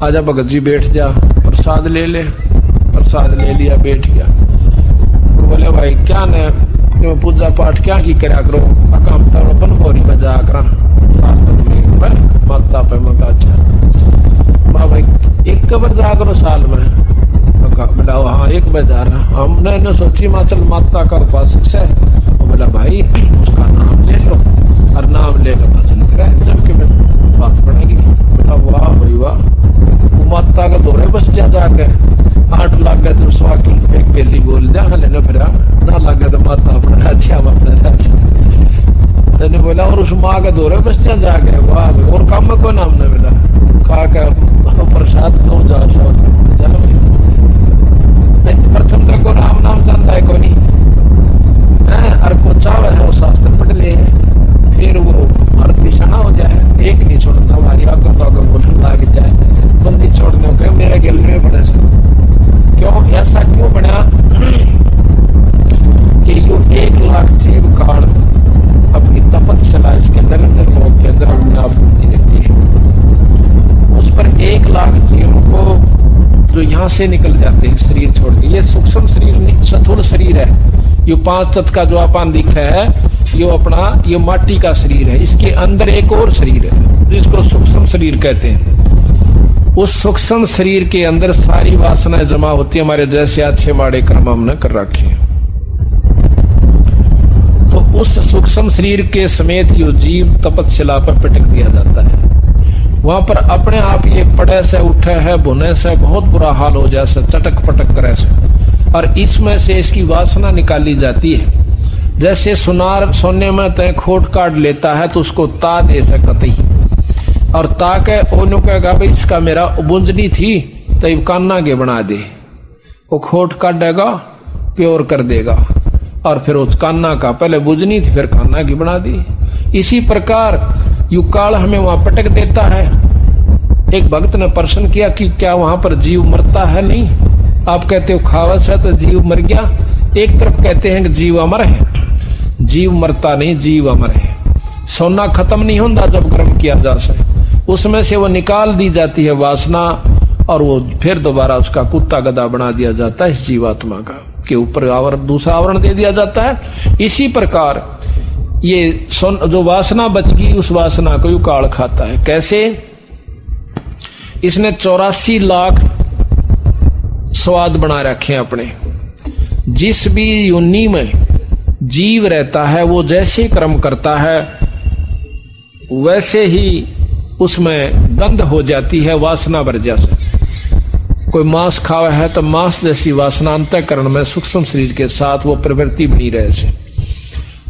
आजा भगत जी बैठ जा प्रसाद ले ले, प्रसाद ले लिया बैठ गया। बोले भाई क्या न पूजा पाठ क्या की करा करो, काम तो अपन बोरी में जा कर माता पे मका भाई एक कबर जा करो साल में, बोला हाँ एक बार जा रहा। हमने सोची माँ चल माता का उपासक से, बोला भाई उसका नाम ले लो और नाम लेकर भजन करे जबकि बात बनेगी। बोला वाह भाई वाह, माता का दौरे बस जा जाके 8 लाख गए तो सवा की एक बेली बोल दिया लेने फिर ना लग गया तो माता अपने राज्य हम अपने राज्य। तेने बोला और उस माँ का दौरे बस जा जाके वाह और काम में कोई नाम नहीं मिला, खा के प्रसाद तो जा प्रथम तक को नाम जानता है को नहीं और को चाव है वो शास्त्र पढ़ ले, फिर वो अर्थ निशाना हो जाए, एक नहीं छोड़ता हमारी आगे तो आगे बोलने लग जाए, बंदी छोड़ने के मेरे गिल में बने से। क्यों ऐसा क्यों बना कि यो 1 लाख जीव काल अपनी तपस्या इसके अंदर लोग के अंदर अपने आप होती रहती है, उस पर 1 लाख जीवों को जो यहाँ से निकल जाते हैं शरीर छोड़ के। ये सूक्ष्म शरीर नहीं स्थूल शरीर है, ये 5 तत्व का जो अपन दिखा है ये अपना ये माटी का शरीर है, इसके अंदर एक और शरीर है जिसको सूक्ष्म शरीर कहते हैं। उस सूक्ष्म शरीर के अंदर सारी वासनाएं जमा होती है, हमारे जैसे अच्छे माड़े कर्म हमने कर रखे हैं। तो उस सूक्ष्म शरीर के समेत यो जीव तपस्या पर पटक दिया जाता है, वहां पर अपने आप ये पड़े से उठे है भुने से बहुत बुरा हाल हो जाए से चटक पटक करे से, और इसमें से इसकी वासना निकाली जाती है। जैसे सुनार सोने में तय खोट काट लेता है तो उसको ता दे सकती, और ताके ओनो कहेगा भाई इसका मेरा बुंजनी थी तो ये कान्ना के बना दे, वो खोट काटेगा प्योर कर देगा, और फिर उस कान्ना का पहले बुंजनी थी फिर कान्ना की बना दी। इसी प्रकार यू काल हमें वहां पटक देता है। एक भक्त ने प्रश्न किया कि क्या वहां पर जीव मरता है? नहीं, आप कहते हो खावस है तो जीव मर गया, एक तरफ कहते हैं कि जीव अमर है, जीव मरता नहीं जीव अमर है। सोना खत्म नहीं होता जब कर्म किया जा सके, उसमें से वो निकाल दी जाती है वासना, और वो फिर दोबारा उसका कुत्ता गधा बना दिया जाता है इस जीवात्मा का, के ऊपर दूसरा आवरण दे दिया जाता है। इसी प्रकार ये जो वासना बच गई उस वासना को यू काल खाता है। कैसे? इसने 84 लाख स्वाद बना रखे हैं अपने, जिस भी योनि में जीव रहता है वो जैसे कर्म करता है वैसे ही उसमें गंध हो जाती है वासना भर जैसे। कोई मांस खावा है तो मांस जैसी वासना अंतःकरण में सूक्ष्म शरीर के साथ वो प्रवृत्ति बनी रहे से।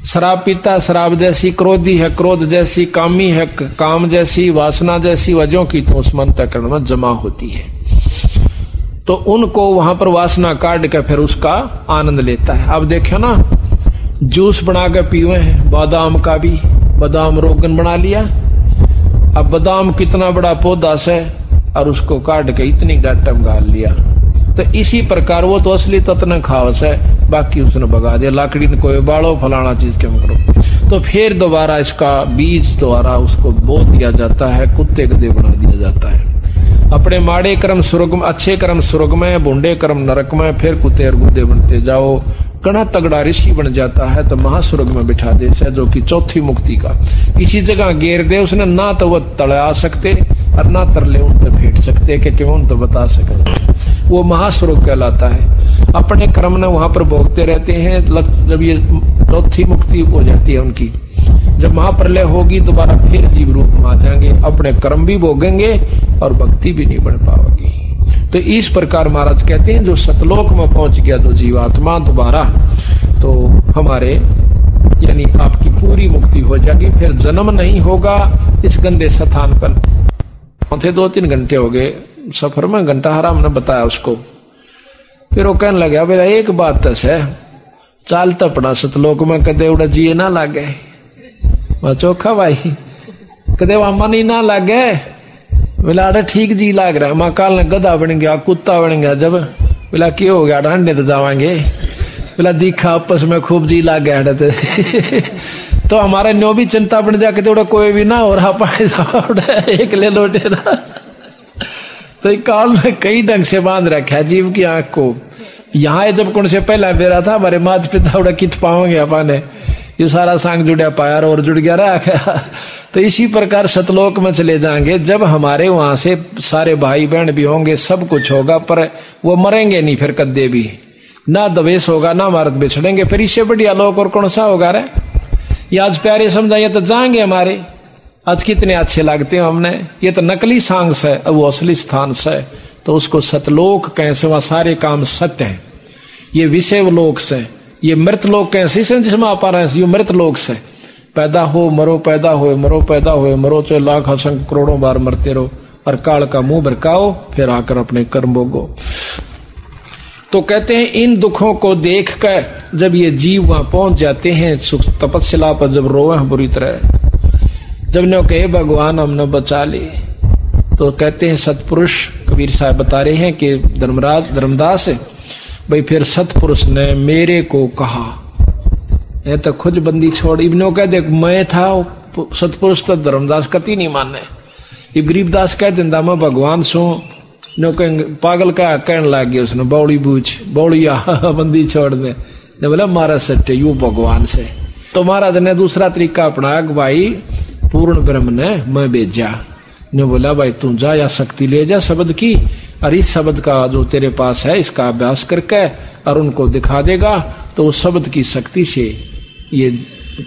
शराब पीता शराब जैसी, क्रोधी है क्रोध जैसी, कामी है काम जैसी, वासना जैसी वजहों की तो उसमें अंतःकरण में जमा होती है। तो उनको वहां पर वासना काट के फिर उसका आनंद लेता है। अब देखो ना, जूस बना के पीवे हैं बादाम का भी, बादाम रोगन बना लिया। अब बादाम कितना बड़ा पौधा से और उसको काट के इतनी डाटा में गाल लिया। तो इसी प्रकार वो तो असली तत्व खावस है, बाकी उसने भगा दिया, लाकड़ी ने कोई बाड़ो फलाना चीज क्यों करो। तो फिर दोबारा इसका बीज द्वारा उसको बो दिया जाता है, कुत्ते गधे बना दिया जाता है। अपने माड़े कर्म स्वर्ग में, अच्छे कर्म स्वर्ग में, बुंडे कर्म नरक में, फिर कुत्ते और गुद्दे बनते जाओ। कड़ा तगड़ा ऋषि बन जाता है तो महास्वर्ग में बिठा दे से, जो कि चौथी मुक्ति का। किसी जगह घेर दे उसने, ना तो वो तले आ सकते और ना तरले उन तो फेंट सकते कि क्यों उन तो बता सकते। वो महास्वर्ग कहलाता है। अपने कर्म ने वहां पर भोगते रहते हैं। जब ये चौथी मुक्ति हो जाती है उनकी, जब महाप्रलय होगी दोबारा फिर जीव रूप में आ जाएंगे, अपने कर्म भी भोगेंगे और भक्ति भी नहीं बढ़ पाओगी। तो इस प्रकार महाराज कहते हैं जो सतलोक में पहुंच गया तो जीवात्मा दोबारा तो हमारे यानी आपकी पूरी मुक्ति हो जाएगी, फिर जन्म नहीं होगा इस गंदे स्थान पर। 2-3 घंटे हो गए सफर में, घंटा हरा हमने बताया उसको। फिर वो कहने लगा बेटा एक बात है, चाल तो अपना सतलोक में कदे उड़ा जी ना लागे। मैं चोखा भाई कदे वहां मन ही ना लागे। बोला अरे ठीक जी लाग रहा है। मां काल ने गधा बन गया, कुत्ता बन गया। जब बोला क्यों हो गया, ढंडे तो जावांगे। बोला दिखा आपस में खूब जी लाग गया। तो हमारे न्यो भी चिंता बन जाके तो कोई भी ना हो रहा पाए एक ले लौटे ना। तो काल में कई ढंग से बांध रखा है जीव की आंख को। यहाँ जब कौन से पहला बेरा था हमारे माता पिता उड़ा कित पाओगे अपने, ये सारा सांग जुड़ा पाया और जुड़ गया रहा। तो इसी प्रकार सतलोक में चले जाएंगे जब हमारे वहां से सारे भाई बहन भी होंगे, सब कुछ होगा, पर वो मरेंगे नहीं फिर कद्दे भी ना, द्वेष होगा ना मारत बिछड़ेंगे। फिर इससे बढ़िया लोक और कौन सा होगा रे। ये आज प्यारे समझाइए तो जाएंगे हमारे, आज कितने अच्छे लगते हैं हमने। ये तो नकली सांग से, वो असली स्थान से, तो उसको सतलोक कैसे, वहां सारे काम सत्य है। ये विषय लोक से, ये मृत लोक कैसे जिसमें आप आ रहे हैं, ये मृत लोक से पैदा हो मरो, पैदा हो मरो, पैदा हो मरो, चाहे लाख असंख्य करोड़ों बार मरते रहो और काल का मुंह भरकाओ, फिर आकर अपने कर्म भोगो। तो कहते हैं इन दुखों को देखकर जब ये जीव वहां पहुंच जाते हैं तपस्या पर, जब रोवे बुरी तरह, जब ने कहे भगवान हमने बचा ले, तो कहते हैं सतपुरुष कबीर साहब बता रहे हैं कि धर्मदास भाई फिर सतपुरुष ने मेरे को कहा, ये तो खुद बंदी छोड़। इब्नो कह दे मैं था सतपुरुष, तो धर्मदास कति नहीं माने। ये गरीबदास कह दिंदा मैं भगवान सो, नो पागल का कहने लग गया उसने, बौड़ी बूझ बौड़िया बंदी छोड़ दे। ने बोला मारा सत्य यू भगवान से। तो महाराज ने दूसरा तरीका अपनाया कि भाई पूर्ण ब्रह्म ने मैं भेजा। ने बोला भाई तू जा या शक्ति ले जा शब्द की, और इस शब्द का जो तेरे पास है इसका अभ्यास करके और उनको दिखा देगा तो उस शब्द की शक्ति से ये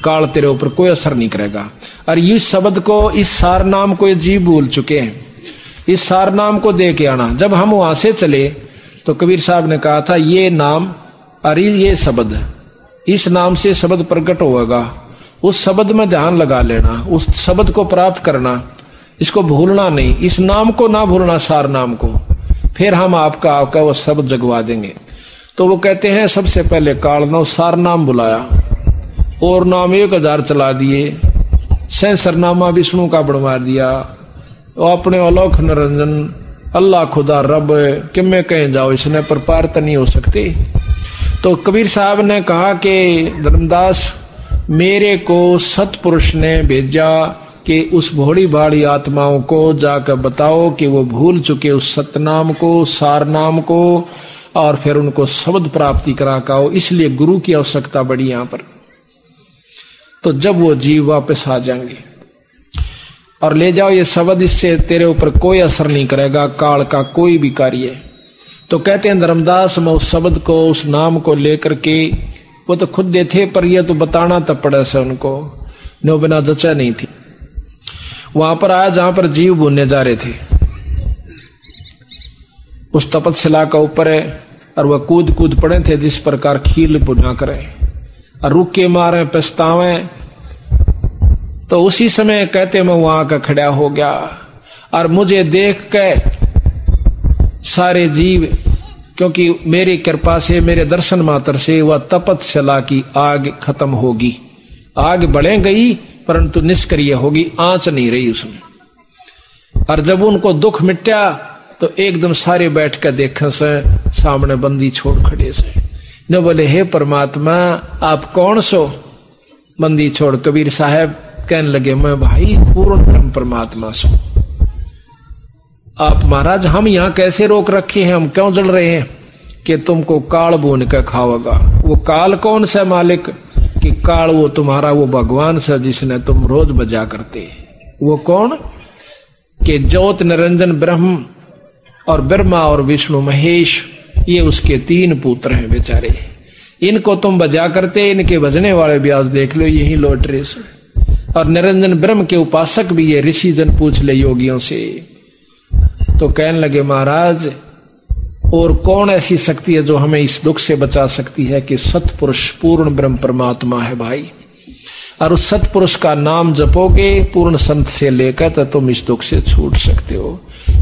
काल तेरे ऊपर कोई असर नहीं करेगा। और इस शब्द को, इस सार नाम को ये जीव भूल चुके हैं, इस सार नाम को दे के आना। जब हम वहां से चले तो कबीर साहब ने कहा था ये नाम और ये शब्द, इस नाम से शब्द प्रकट होगा, उस शब्द में ध्यान लगा लेना, उस शब्द को प्राप्त करना, इसको भूलना नहीं, इस नाम को ना भूलना, सार नाम को, फिर हम आपका वो शब्द जगवा देंगे। तो वो कहते हैं सबसे पहले काल ने सार नाम बुलाया और नाम 1000 चला दिए, सहस्रनामा विष्णु का बनवा दिया, अपने अलौक निरंजन अल्लाह खुदा रब किम्मे कहीं जाओ, इसने पर पार तो नहीं हो सकते। तो कबीर साहब ने कहा कि धर्मदास मेरे को सतपुरुष ने भेजा कि उस भोली भाड़ी आत्माओं को जाकर बताओ कि वो भूल चुके उस सतनाम को, सार नाम को, और फिर उनको शब्द प्राप्ति करा काओ। इसलिए गुरु की आवश्यकता बड़ी यहां पर। तो जब वो जीव वापस आ जाएंगे और ले जाओ ये शब्द, इससे तेरे ऊपर कोई असर नहीं करेगा काल का कोई भी कार्य। तो कहते हैं धर्मदास मैं उस शब्द को, उस नाम को लेकर के वो तो खुद दे थे, पर ये तो बताना तब पड़ा से उनको, नो बिना जचा नहीं थी। वहां पर आया जहां पर जीव भूनने जा रहे थे, उस तपतशिला का ऊपर है, और वह कूद कूद पड़े थे जिस प्रकार खील बुना करे, और रुके मारे पछतावे। तो उसी समय कहते मैं वहां का खड़ा हो गया, और मुझे देख के सारे जीव, क्योंकि मेरी कृपा से, मेरे दर्शन मात्र से वह तपतशिला की आग खत्म होगी। आग बढ़े गई परंतु निष्क्रिय होगी, आंच नहीं रही उसमें। और जब उनको दुख मिटा तो एकदम सारे बैठ कर देखे से सामने बंदी छोड़ खड़े से, न बोले हे परमात्मा आप कौन सो? बंदी छोड़ कबीर साहब कहने लगे मैं भाई पूर्ण ब्रह्म परमात्मा सो। आप महाराज हम यहां कैसे रोक रखे हैं, हम क्यों जल रहे हैं? कि तुमको काल भून कर खाओगा। वो काल कौन सा मालिक? कि काल वो तुम्हारा वो भगवान सा जिसने तुम रोज बजा करते। वो कौन? कि ज्योत निरंजन ब्रह्म और ब्रह्मा और विष्णु महेश, ये उसके 3 पुत्र हैं बेचारे। इनको तुम बजा करते, इनके बजने वाले भी आज देख लो यही लौटरे से। और निरंजन ब्रह्म के उपासक भी ये ऋषि जन पूछ ले योगियों से। तो कहने लगे महाराज और कौन ऐसी शक्ति है जो हमें इस दुख से बचा सकती है? कि सतपुरुष पूर्ण ब्रह्म परमात्मा है भाई। और उस सतपुरुष का नाम जपोगे पूर्ण संत से लेकर तो तुम इस दुख से छूट सकते हो।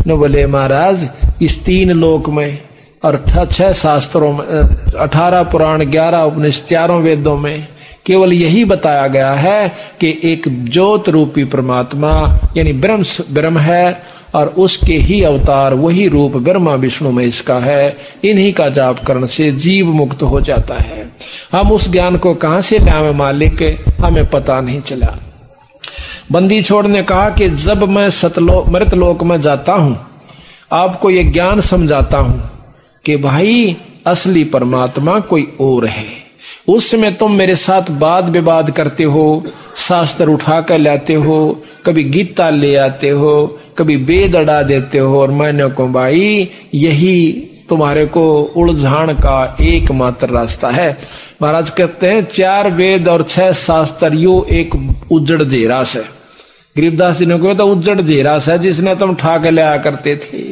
न बोले महाराज इस 3 लोक में और 6 शास्त्रों में, 18 पुराण, 11 उपनिषद, 4 वेदों में केवल यही बताया गया है कि एक ज्योत रूपी परमात्मा यानी ब्रह्म है, और उसके ही अवतार वही रूप ब्रह्मा विष्णु महेश का है। इन्हीं का जाप करने से जीव मुक्त हो जाता है। हम उस ज्ञान को कहां से लाए मालिक, हमें पता नहीं चला। बंदी छोड़ ने कहा कि जब मैं मृतलोक में जाता हूं आपको ये ज्ञान समझाता हूं कि भाई असली परमात्मा कोई और है। उस समय तुम मेरे साथ वाद विवाद करते हो, शास्त्र उठा कर लाते हो, कभी गीता ले आते हो, कभी वेद अड़ा देते हो, और मैंने को भाई यही तुम्हारे को उलझान का एकमात्र रास्ता है। महाराज कहते हैं 4 वेद और 6 शास्त्र यो एक उजड़ जेरास है। गरीबदास जी ने कहा तो उजड़ जेरास है जिसने तुम ठाक लिया करते थे।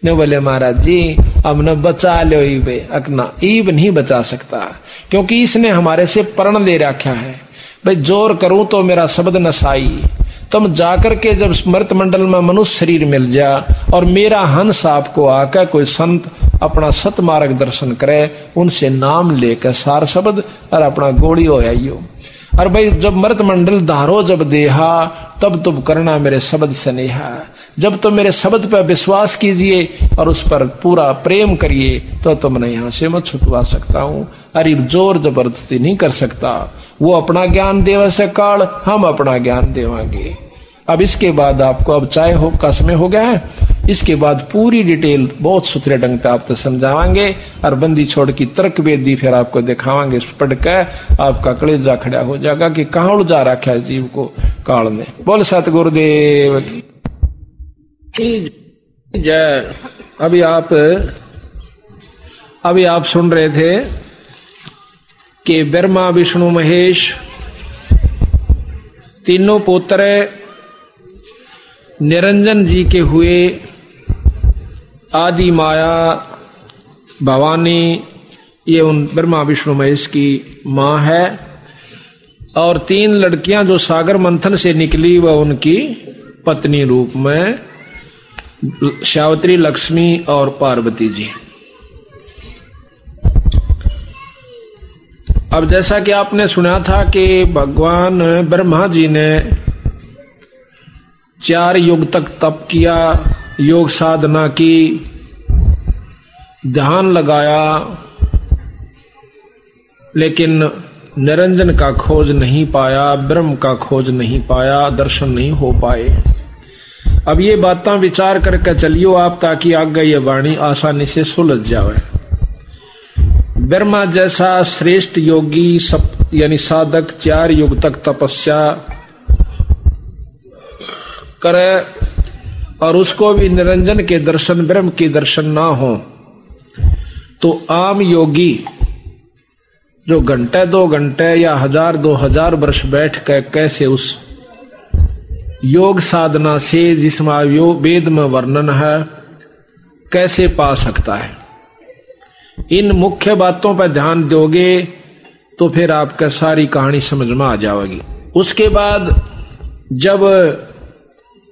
ने बोले महाराज जी अब न बचा लो ईबे, अकना ईब नहीं बचा सकता, क्योंकि इसने हमारे से प्रण ले रखा है। भाई जोर करूं तो मेरा शब्द नसाई, तुम जाकर के जब स्मृत मंडल में मनुष्य शरीर मिल जा और मेरा हंस आपको आकर कोई संत अपना सतमार्ग दर्शन करे, उनसे नाम लेकर सार शब्द और अपना गोली हो आइयो। और भाई जब मृत मंडल धारो जब देहा तब तुम करना मेरे शब्द स्नेहा। जब तुम मेरे शब्द पर विश्वास कीजिए और उस पर पूरा प्रेम करिए तो तुमने यहां से मैं छुटवा सकता हूं। अरे जोर जबरदस्ती नहीं कर सकता। वो अपना ज्ञान देव से काल, हम अपना ज्ञान देवांगे। अब इसके बाद आपको अब चाय हो का समय हो गया है, इसके बाद पूरी डिटेल बहुत सुथरे ढंग से आपको समझावांगे और बंदी छोड़ की तर्क वेदी फिर आपको दिखावांगे। पढ़ कर आपका कलेजा खड़ा हो जाएगा कि कहां उलझा रखा है जीव को काल ने। बोल सतगुरुदेव की जय। अभी आप सुन रहे थे कि ब्रह्मा विष्णु महेश तीनों पुत्र निरंजन जी के हुए। आदि माया भवानी ये उन ब्रह्मा विष्णु महेश की मां है, और 3 लड़कियां जो सागर मंथन से निकली वह उनकी पत्नी रूप में सावित्री, लक्ष्मी और पार्वती जी। अब जैसा कि आपने सुना था कि भगवान ब्रह्मा जी ने 4 युग तक तप किया, योग साधना की, ध्यान लगाया, लेकिन निरंजन का खोज नहीं पाया, ब्रह्म का खोज नहीं पाया, दर्शन नहीं हो पाए। अब ये बातें विचार करके चलियो आप, ताकि आगे ये वाणी आसानी से सुलझ जाए। ब्रह्मा जैसा श्रेष्ठ योगी यानी साधक 4 युग तक तपस्या करे और उसको भी निरंजन के दर्शन, ब्रह्म के दर्शन ना हो, तो आम योगी जो घंटे 2 घंटे या 1000-2000 वर्ष बैठ कर कैसे उस योग साधना से जिसमें वेद में वर्णन है कैसे पा सकता है। इन मुख्य बातों पर ध्यान दोगे तो फिर आपका सारी कहानी समझ में आ जाएगी। उसके बाद जब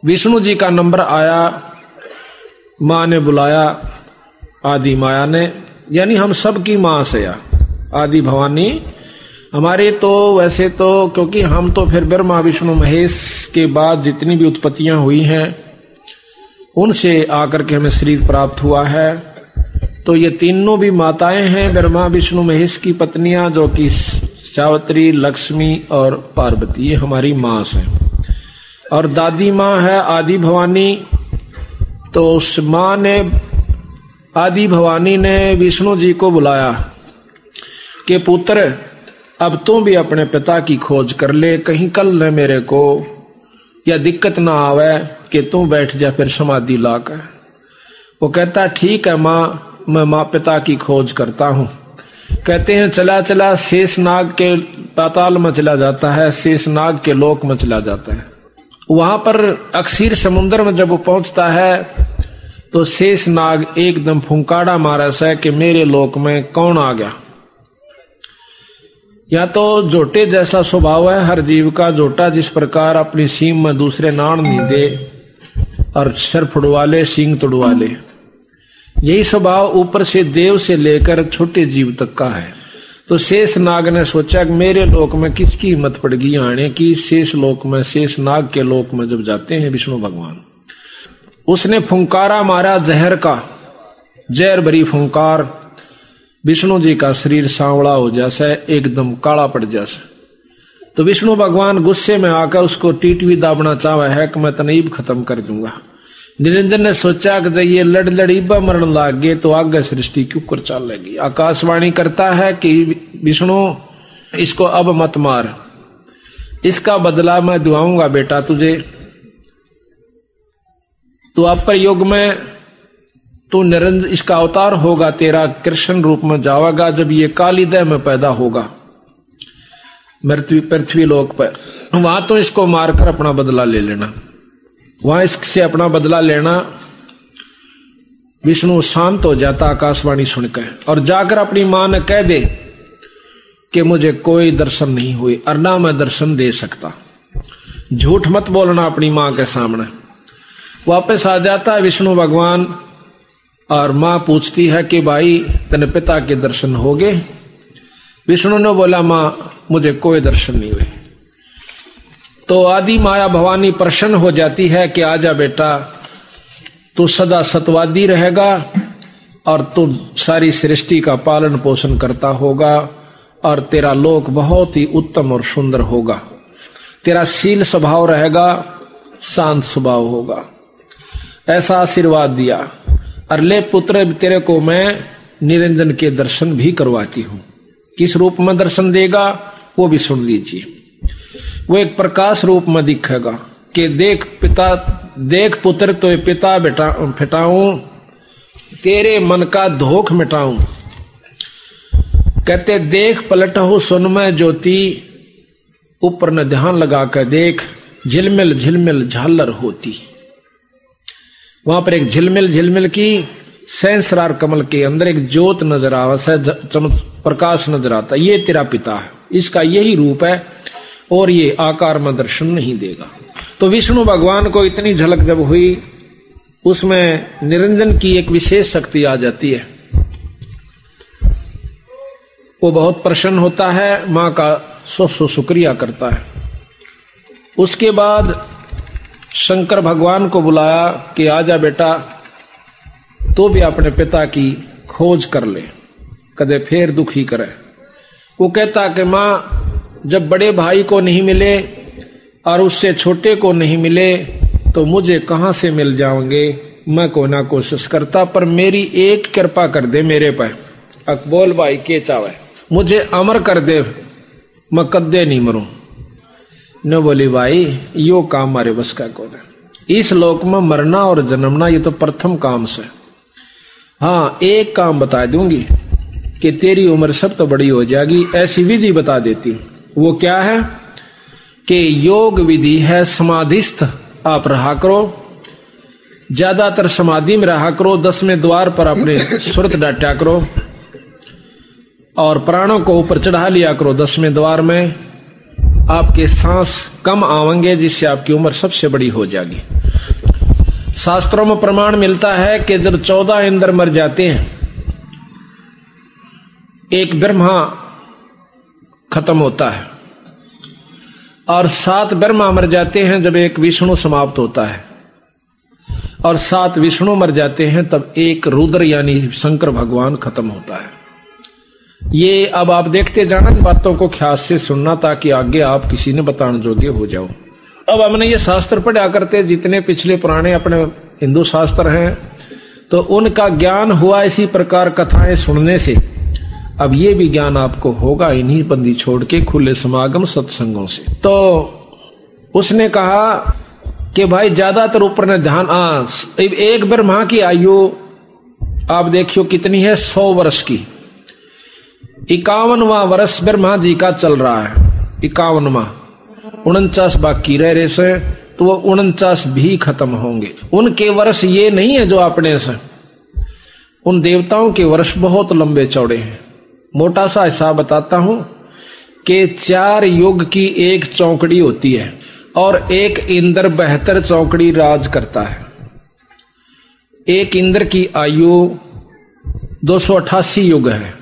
विष्णु जी का नंबर आया, मां ने बुलाया, आदि माया ने, यानी हम सब की मां से आदि भवानी हमारे तो वैसे तो, क्योंकि हम तो फिर ब्रह्मा विष्णु महेश के बाद जितनी भी उत्पत्तियां हुई हैं उनसे आकर के हमें शरीर प्राप्त हुआ है। तो ये तीनों भी माताएं हैं, ब्रह्मा विष्णु महेश की पत्नियां, जो कि सावित्री, लक्ष्मी और पार्वती, ये हमारी मां है। और दादी मां है आदि भवानी। तो उस मां ने, आदि भवानी ने विष्णु जी को बुलाया कि पुत्र अब तुम भी अपने पिता की खोज कर ले, कहीं कल न मेरे को या दिक्कत ना आवे कि तू बैठ जा फिर समाधि लाकर। वो कहता ठीक है मां, मैं मां पिता की खोज करता हूं। कहते हैं चला चला शेषनाग के पाताल में चला जाता है, शेषनाग के लोक में चला जाता है। वहां पर अक्षीर समुद्र में जब वो पहुंचता है तो शेषनाग एकदम फुंकाड़ा मारा से कि मेरे लोक में कौन आ गया। या तो जोटे जैसा स्वभाव है हर जीव का, जोटा जिस प्रकार अपनी सीम में दूसरे नाण नहीं दे और सर फुड़वा ले, सींग तुड़वा ले, यही स्वभाव ऊपर से देव से लेकर छोटे जीव तक का है। तो शेष नाग ने सोचा कि मेरे लोक में किसकी हिम्मत पड़ेगी आने की। शेष लोक में, शेष नाग के लोक में जब जाते हैं विष्णु भगवान, उसने फुंकारा मारा जहर का, जहर भरी फुंकार, विष्णु जी का शरीर सांवला हो जैसे, एकदम काला पड़ जैसे। तो विष्णु भगवान गुस्से में आकर उसको टीटवी दाबना चाहा है कि मैं तनईब खत्म कर दूंगा। निरंजन ने सोचा कि जब ये लड़ीबा मरण लाग गए तो आगे सृष्टि क्यों कर चल लेगी। आकाशवाणी करता है कि विष्णु इसको अब मत मार, इसका बदला मैं दुआऊंगा बेटा तुझे। तो अपर युग में तू निरंजन, इसका अवतार होगा तेरा, कृष्ण रूप में जाएगा जब ये कालीदय में पैदा होगा पृथ्वी लोक पर। वहां तो इसको मारकर अपना बदला ले लेना, वहां इससे अपना बदला लेना। विष्णु शांत हो जाता आकाशवाणी सुनकर और जाकर अपनी मां ने कह दे कि मुझे कोई दर्शन नहीं हुए और ना मैं दर्शन दे सकता। झूठ मत बोलना अपनी मां के सामने। वापस आ जाता है विष्णु भगवान और मां पूछती है कि भाई तेरे पिता के दर्शन हो गए। विष्णु ने बोला मां मुझे कोई दर्शन नहीं हुए। तो आदि माया भवानी प्रसन्न हो जाती है कि आजा बेटा, तू सदा सतवादी रहेगा और तू सारी सृष्टि का पालन पोषण करता होगा और तेरा लोक बहुत ही उत्तम और सुंदर होगा। तेरा शील स्वभाव रहेगा, शांत स्वभाव होगा। ऐसा आशीर्वाद दिया। और ले पुत्र तेरे को मैं निरंजन के दर्शन भी करवाती हूं। किस रूप में दर्शन देगा वो भी सुन लीजिए। वो एक प्रकाश रूप में दिखेगा कि देख पिता, देख पुत्र तो पिता बेटा फिटाऊं, तेरे मन का धोख मिटाऊं। कहते देख पलटहु सुन में ज्योति, ऊपर न ध्यान लगा कर देख, झिलमिल झिलमिल झालर होती। वहां पर एक झिलमिल झिलमिल की सहस्रार कमल के अंदर एक ज्योत नजर आवा, प्रकाश नजर आता। ये तेरा पिता है, इसका यही रूप है और ये आकार में दर्शन नहीं देगा। तो विष्णु भगवान को इतनी झलक जब हुई, उसमें निरंजन की एक विशेष शक्ति आ जाती है। वो बहुत प्रसन्न होता है, मां का सौ शुक्रिया करता है। उसके बाद शंकर भगवान को बुलाया कि आजा बेटा, तो भी अपने पिता की खोज कर ले, कदे फिर दुखी करे। वो कहता कि मां जब बड़े भाई को नहीं मिले और उससे छोटे को नहीं मिले तो मुझे कहां से मिल जाओगे। मैं को ना कोशिश करता, पर मेरी एक कृपा कर दे मेरे पर। अकबोल भाई के चावे मुझे अमर कर दे, मैं कदे नहीं मरूं। न बोली भाई यो काम मारे बस का कौन है। इस लोक में मरना और जन्मना ये तो प्रथम काम से। हाँ एक काम बता दूंगी, कि तेरी उम्र सब तो बड़ी हो जाएगी, ऐसी विधि बता देती। वो क्या है कि योग विधि है समाधिस्थ आप रहा करो, ज्यादातर समाधि में रहा करो, 10वें द्वार पर अपने सुरत डाटा करो और प्राणों को ऊपर चढ़ा लिया करो 10वें द्वार में। आपके सांस कम आवेंगे जिससे आपकी उम्र सबसे बड़ी हो जाएगी। शास्त्रों में प्रमाण मिलता है कि जब 14 इंद्र मर जाते हैं, एक ब्रह्मा खत्म होता है और 7 ब्रह्मा मर जाते हैं जब एक विष्णु समाप्त होता है, और 7 विष्णु मर जाते हैं तब एक रुद्र यानी शंकर भगवान खत्म होता है। ये अब आप देखते जाना, बातों को ख्याल से सुनना ताकि आगे आप किसी ने बताने जोगे हो जाओ। अब हमने ये शास्त्र पढ़ा करते, जितने पिछले पुराने अपने हिंदू शास्त्र हैं, तो उनका ज्ञान हुआ इसी प्रकार कथाएं सुनने से। अब ये भी ज्ञान आपको होगा इन्हीं बंदी छोड़ के खुले समागम सत्संगों से। तो उसने कहा कि भाई ज्यादातर ऊपर ने ध्यान, एक ब्रह्मा की आयु आप देखियो कितनी है, 100 वर्ष की। 51वां वर्ष ब्रह्मा जी का चल रहा है, 51वां, 49 बाकी रह रहे से, तो वो 49 भी खत्म होंगे। उनके वर्ष ये नहीं है जो अपने से, उन देवताओं के वर्ष बहुत लंबे चौड़े हैं। मोटा सा हिसाब बताता हूं कि 4 युग की एक चौकड़ी होती है और एक इंद्र 72 चौकड़ी राज करता है। एक इंद्र की आयु 288 युग है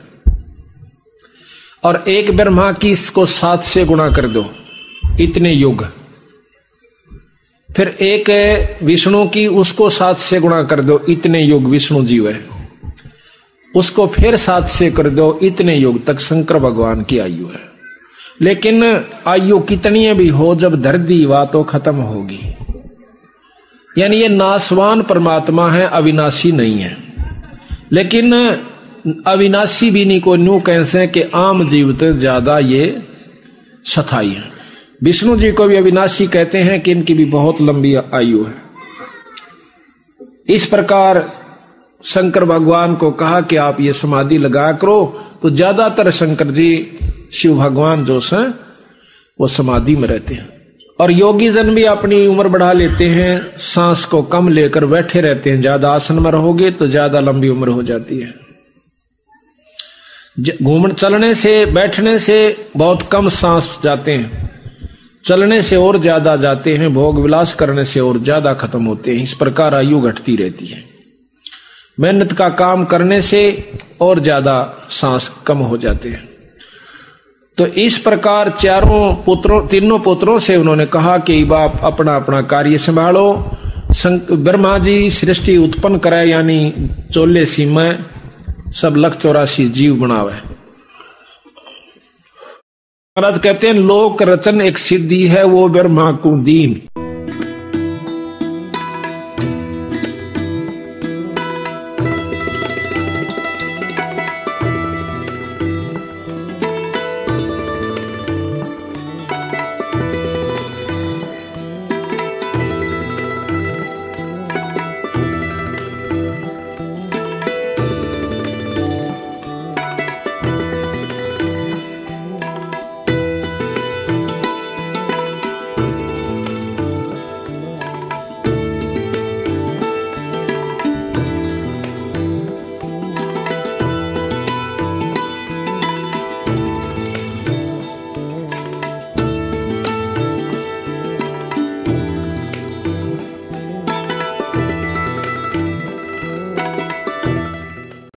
और एक ब्रह्मा की इसको 7 से गुणा कर दो, इतने युग। फिर एक विष्णु की, उसको 7 से गुणा कर दो, इतने युग विष्णु जीव है। उसको फिर 7 से कर दो, इतने युग तक शंकर भगवान की आयु है। लेकिन आयु कितनी भी हो, जब धरती वा तो खत्म होगी। यानी ये नाशवान परमात्मा है, अविनाशी नहीं है। लेकिन अविनाशी भी नहीं को न्यू कैसे कि आम जीवित ज्यादा ये सथाई है। विष्णु जी को भी अविनाशी कहते हैं कि इनकी भी बहुत लंबी आयु है। इस प्रकार शंकर भगवान को कहा कि आप ये समाधि लगा करो, तो ज्यादातर शंकर जी शिव भगवान जो से वो समाधि में रहते हैं। और योगी जन भी अपनी उम्र बढ़ा लेते हैं, सांस को कम लेकर बैठे रहते हैं। ज्यादा आसन में रहोगे तो ज्यादा लंबी उम्र हो जाती है। घूमने चलने से बैठने से बहुत कम सांस जाते हैं, चलने से और ज्यादा जाते हैं, भोग विलास करने से और ज्यादा खत्म होते हैं। इस प्रकार आयु घटती रहती है। मेहनत का काम करने से और ज्यादा सांस कम हो जाते हैं। तो इस प्रकार तीनों पुत्रों से उन्होंने कहा कि बाप अपना अपना कार्य संभालो। ब्रह्मा जी सृष्टि उत्पन्न कराए, यानी 14 सीमा सब 184 जीव बनावे। महाराज कहते हैं लोक रचन एक सिद्धि है, वो ब्रह्मा को दीन।